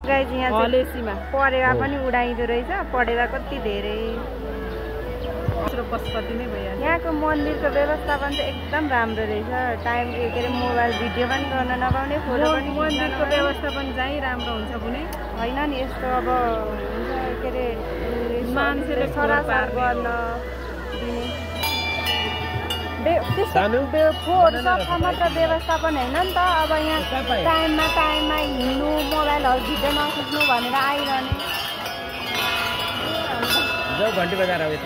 Guys यहाँ चाहिँ परेवा पनि उडाइदो रहेछ। पढेर कति धेरै पशुपति नै भइहाल्यो। यहाँको मन्दिरको व्यवस्थापन चाहिँ एकदम राम्रो रहेछ। टाइम के अरे मोबाइल भिडियो पनि गर्न नपाउने, फोटो पनि मन्दिरको व्यवस्थापन चाहिँ राम्रो हुन्छ कुनै होइन नि। यस्तो अब हुन्छ के अरे मान्छेले सरासर गर्न दिने फोहोर सफा मात्र व्यवस्थापन होइन नि त। अब यहाँ टाइममा हिँड्नु, मोबाइलहरू भिडियो नखिच्नु भनेर आइरहने। घन्टी बजार आयो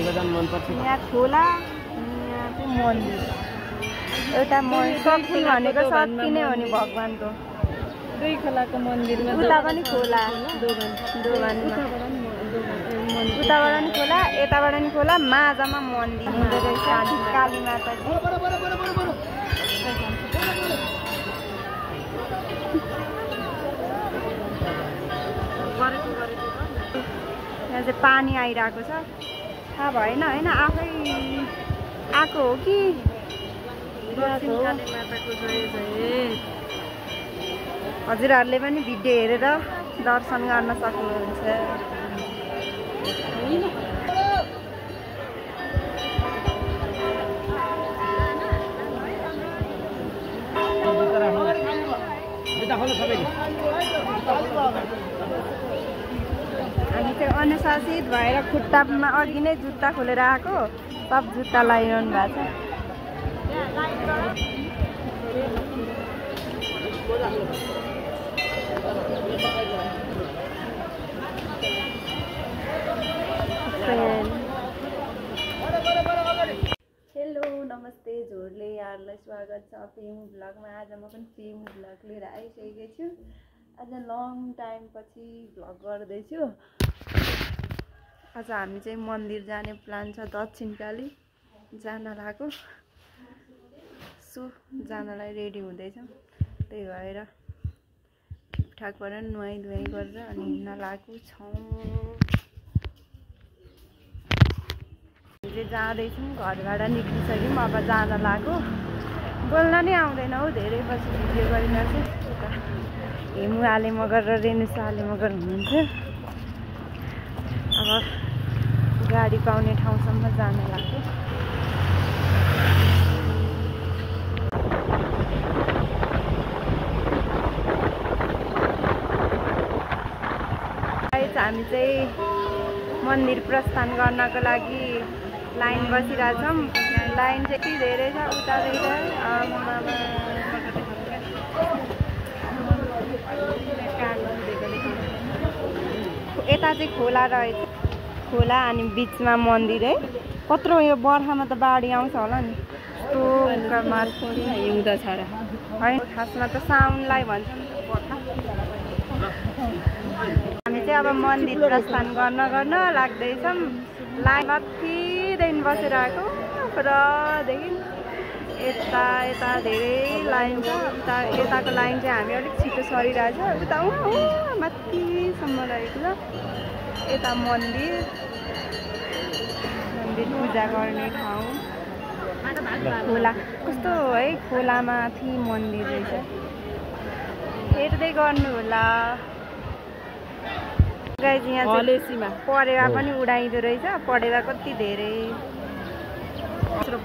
मनपर्छ। यहाँ खोला, यहाँ चाहिँ मन्दिर। एउटा शक्ति भनेको शक्ति नै हो नि भगवान्को। दुई खोलाको मन्दिरमा उता पनि खोला, दोभानमा उताबाट नि खोला, यताबाट नि खोला, माझमा मन्दिर हुँदो रहेछ काली माताजी। यहाँ चाहिँ पानी आइरहेको छ। थाहा भएन होइन, आफै आएको हो कि हजुरहरूले पनि भिडियो हेरेर दर्शन गर्न सक्नुहुन्छ। हामी चाहिँ अनुशासित भएर खुट्टामा अघि नै जुत्ता खोलेर आएको, सब जुत्ता लगाइरहनु भएको छ। हेलो नमस्ते, झोरले यहाँहरूलाई स्वागत छ पेमु भ्लगमा। आज म पनि पेमु भ्लग लिएर आइसकेको छु। आज लङ टाइम पछि भ्लग गर्दैछु। आज हामी चाहिँ मन्दिर जाने प्लान छ, दक्षिणकाली जान लागेको। सो जानलाई रेडी हुँदैछौँ, त्यही भएर ठिकठाक गरेर नुहाइ गरेर अनि हिँड्न लागेको छौँ। चाहिँ जाँदैछौँ, घरबाट निक्लिसक्यौँ, अब जान लाग्यो। बोल्न नै आउँदैन हौ, धेरै पछि भिडियो गरिरहेको छु। हेमु आले मगर र रेनुसा आले मगर हुनुहुन्छ। अब गाडी पाउने ठाउँसम्म जान लाग्यो। हामी चाहिँ मन्दिर प्रस्थान गर्नको लागि लाइन बसिरहेछौँ। लाइन चाहिँ यति धेरै छ उतातिर। यता चाहिँ खोला रहेछ, खोला अनि बिचमा मन्दिर है। कत्रो यो बर्खामा त बाढी आउँछ होला नि। हिउँदा छाडा होइन, खासमा त साउनलाई भन्छ नि बर्खा। हामी चाहिँ अब मन्दिर प्रस्थान गर्न लाग्दैछौँ। लाइन कतिदेखि बसेर आएको, पुरादेखि यता धेरै लाइन छ। यताको लाइन चाहिँ हामी अलिक छिटो सरिरहेछ। उता माथिसम्म रहेको छ। यता मन्दिर पूजा गर्ने ठाउँ। खोला कस्तो है, खोलामाथि मन्दिर रहेछ, हेर्दै गर्नु होला। गाइज यहाँ चाहिँ परेवा पनि उडाइदो रहेछ। पढेर कति धेरै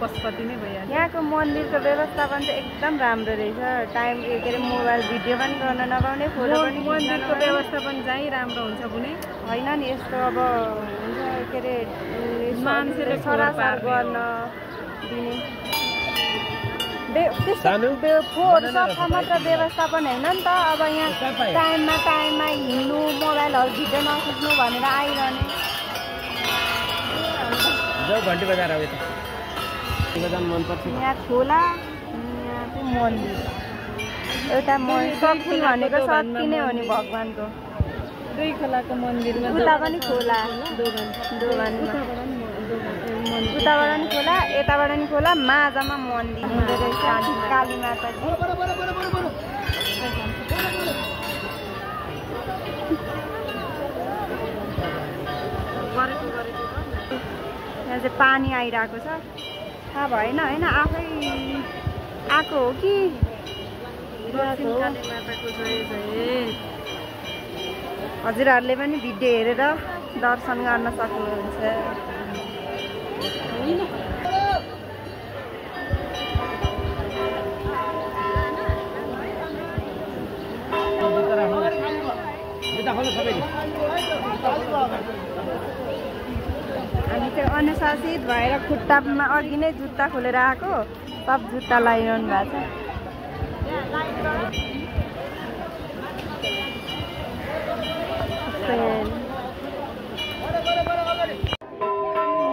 पशुपति नै भइहाल्यो। यहाँको मन्दिरको व्यवस्थापन चाहिँ एकदम राम्रो रहेछ। टाइम के अरे मोबाइल भिडियो पनि गर्न नपाउने, फोटो पनि मन्दिरको व्यवस्थापन चाहिँ राम्रो हुन्छ कुनै होइन नि। यस्तो अब हुन्छ के अरे मान्छेले सरासर गर्न दिने फोहोर सफा मात्र व्यवस्थापन होइन नि त। अब यहाँ टाइममा हिँड्नु, मोबाइलहरू भिडियो नखिच्नु भनेर आइरहने। घन्टी बजार आयो मनपर्छ। यहाँ खोला, यहाँ चाहिँ मन्दिर। एउटा शक्ति भनेको शक्ति नै हो नि भगवान्को। दुई खोलाको मन्दिरमा उता पनि खोला, दोभानमा उताबाट नि खोला, यताबाट नि खोला, माझमा मन्दिर हुँदो रहेछ काली माताजी। यहाँ चाहिँ पानी आइरहेको छ। थाहा भएन होइन, आफै आएको हो कि हजुरहरूले पनि भिडियो हेरेर दर्शन गर्न सक्नुहुन्छ। हामी चाहिँ अनुशासित भएर खुट्टामा अघि नै जुत्ता खोलेर आएको, सब जुत्ता लगाइरहनु भएको छ।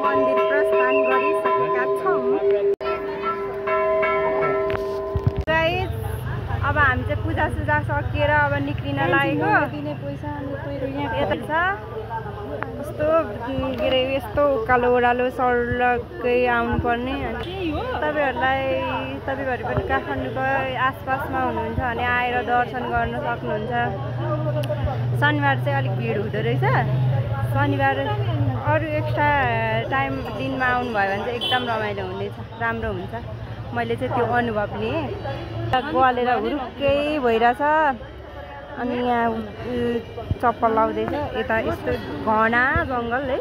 मन्दिर प्रस्थान गरिसकेका छौँ। अब हामी चाहिँ पूजासुजा सकिएर अब निक्लिन लागेको। यता छ यस्तो के अरे यस्तो उकालो ओह्रालो सडकै आउनुपर्ने। तपाईँहरू पनि काठमाडौँको आसपासमा हुनुहुन्छ भने आएर दर्शन गर्न सक्नुहुन्छ। शनिबार चाहिँ अलिक भिड हुँदो रहेछ। शनिबार अरू एक्स्ट्रा टाइम दिनमा आउनुभयो भने चाहिँ एकदम रमाइलो हुनेछ, राम्रो हुन्छ। मैले चाहिँ त्यो अनुभव लिएँ। गलेर हुरुक्कै भइरहेछ। अनि यहाँ चप्पल लाउँदैछ। यता यस्तो घना जङ्गल है,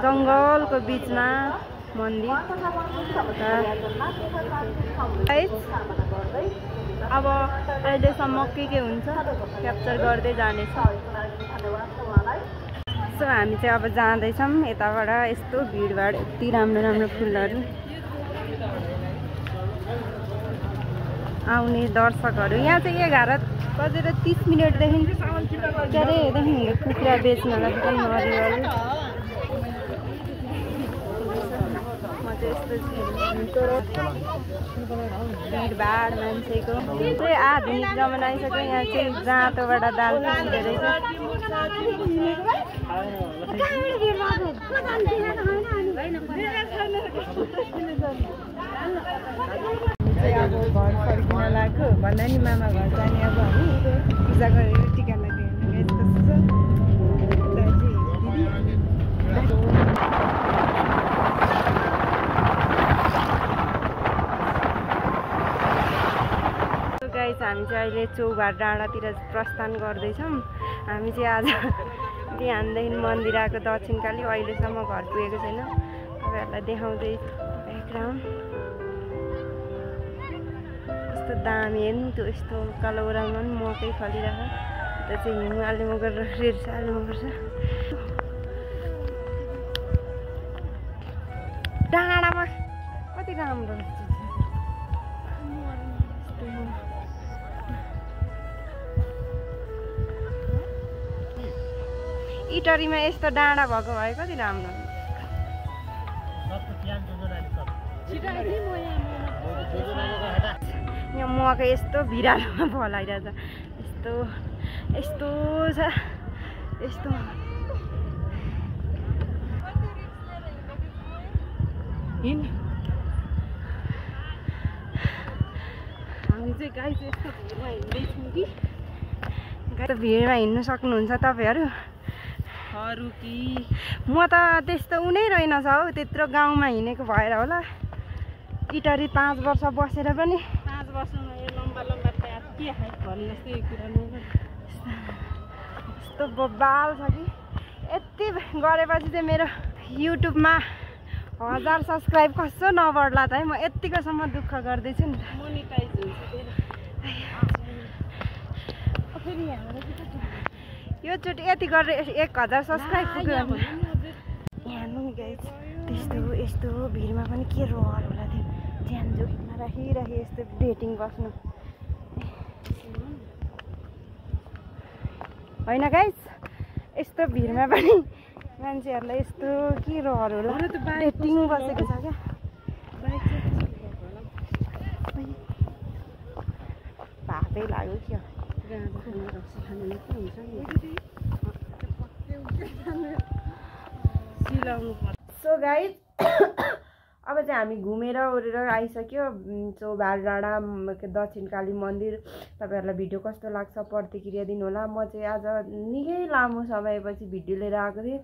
जङ्गलको बिचमा मन्दिर। अब अहिलेसम्म के हुन्छ क्याप्चर गर्दै जानेछ। सो हामी चाहिँ अब जाँदैछौँ यताबाट। यस्तो भिडभाड, यति राम्रो राम्रो फुलहरू। आउने दर्शकहरू यहाँ चाहिँ 11:30 के अरेदेखि कुखुरा बेच्नलाई पनि नरिवल। म चाहिँ यस्तो भिडभाड मान्छेको चाहिँ आधुनिक जमाना आइसक्यो। यहाँ चाहिँ जाँतोबाट दाल पिस्दो रहेछ। अब घर फर्किन लाग्यो भन्दा नि मामा घर जाने। अब हामी पूजा गरेर टिका लगाएर कस्तो छ गाइस। हामी चाहिँ अहिले चौभार डाँडातिर प्रस्थान गर्दैछौँ। हामी चाहिँ आज बिहानदेखि मन्दिर आएको दक्षिणकाली, अहिलेसम्म घर पुगेको छैन। तपाईँहरूलाई देखाउँदै ब्याकग्राउन्ड कस्तो दामी हेर्नु। त्यो यस्तो उकालो ओह्रालोमा पनि मकै फलिरहेको। यता चाहिँ हिउँ आलुमा गरेर रेड आलुमा गर्छ। डाँडामा कति राम्रो इटरीमा यस्तो डाँडा भएको भए कति राम्रो। यहाँ मकै यस्तो भिरालोमा फलाइरहेछ। यस्तो यस्तो छ यस्तो। हामी चाहिँ गाई चाहिँ यस्तो भिडमा हिँड्दैछौँ कि भिडमा हिँड्नु सक्नुहुन्छ तपाईँहरू। म त त्यस्तो उनै रहेनछ हौ, त्यत्रो गाउँमा हिँडेको भएर होला। इटरी 5 वर्ष बसेर पनि 5 वर्षमा यो लम्बा लम्बा प्याज के खाइ भन्ने जस्तै कुरा नगर्नु। यस्तो बबाल छ कि यति गरेपछि चाहिँ मेरो युट्युबमा 1000 सब्सक्राइब कसो नबढ्ला त है। म यत्तिकोसम्म दुःख गर्दैछु नि। मोनिटाइज हुन्छ योचोटि यति गरेर 1000 सब्सक्राइब पुग्यो। यहाँ नि गाइस त्यस्तो यस्तो भिडमा पनि के रहर होला त्यो। ध्यान जोडमा राखिराखी यस्तो डेटिङ बस्नु होइन गाइस। यस्तो भिडमा पनि मान्छेहरूलाई यस्तो के रहर होला। डेटिङ बसेको छ क्या। भातै लाग्यो क्या। सो गाइस अब चाहिँ हामी घुमेर ओरेर आइसक्यो चौभार डाँडा दक्षिणकाली मन्दिर। तपाईँहरूलाई भिडियो कस्तो लाग्छ प्रतिक्रिया दिनु होला। म चाहिँ आज निकै लामो समयपछि भिडियो लिएर आएको थिएँ।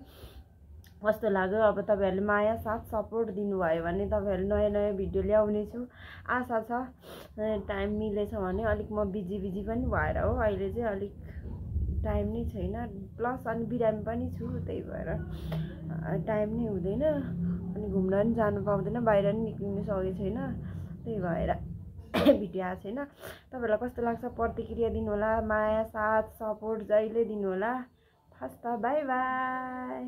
कस्तो लाग्यो अब तपाईँहरूले माया साथ सपोर्ट दिनुभयो भने तपाईँहरूले नयाँ नयाँ भिडियो ल्याउने छु आशा छ। टाइम मिलेछ भने अलिक म बिजी पनि भएर हो अहिले चाहिँ अलिक टाइम नै छैन प्लस अनि बिरामी पनि छु त्यही भएर टाइम नै हुँदैन अनि घुम्न पनि जानु पाउँदैन बाहिर पनि निक्लिनु सकेको छैन त्यही भएर भिडियो आएको छैन तपाईहरुलाई कस्तो लाग्छ प्रतिक्रिया दिनु होला माया साथ सपोर्ट जहिले दिनु होला हस् त बाइ बाइ